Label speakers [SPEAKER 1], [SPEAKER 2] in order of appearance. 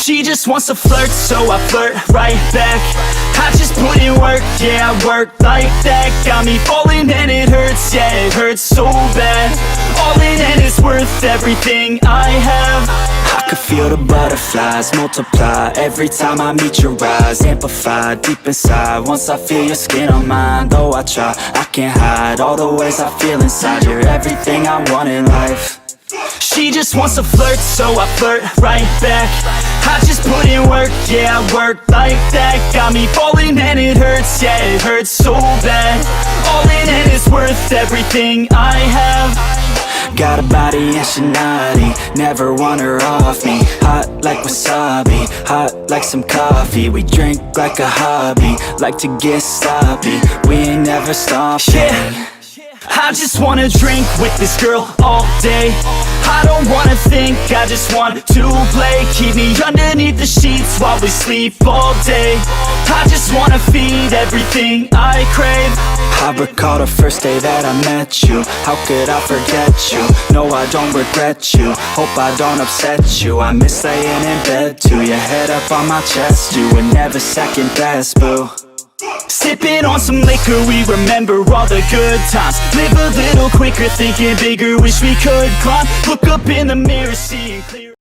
[SPEAKER 1] She just wants to flirt, so I flirt right back. I just put in work, yeah, I work like that. Got me falling and it hurts, yeah, it hurts so bad. All in and it's worth everything I have. I could feel the butterflies multiply every time I meet your eyes. Amplified deep inside once I feel your skin on mine. Though I try, I can't hide all the ways I feel inside. You're everything I want in life. She just wants to flirt, so I flirt right back. I just put in work, yeah, I work like that. Got me falling and it hurts, yeah, it hurts so bad. All in and it's worth everything I have. Got a body and she naughty, never want her off me. Hot like wasabi, hot like some coffee. We drink like a hobby, like to get sloppy. We ain't never stopping. Yeah. I just wanna drink with this girl all day. I don't wanna think, I just want to play. Keep me underneath the sheets while we sleep all day. I just wanna feed everything I crave. I recall the first day that I met you. How could I forget you? No, I don't regret you. Hope I don't upset you. I miss laying in bed too. Your head up on my chest, you were never second best, boo. Sipping on some liquor, we remember all the good times. Live a little quicker, thinking bigger, wish we could climb. Look up in the mirror, seeing clear.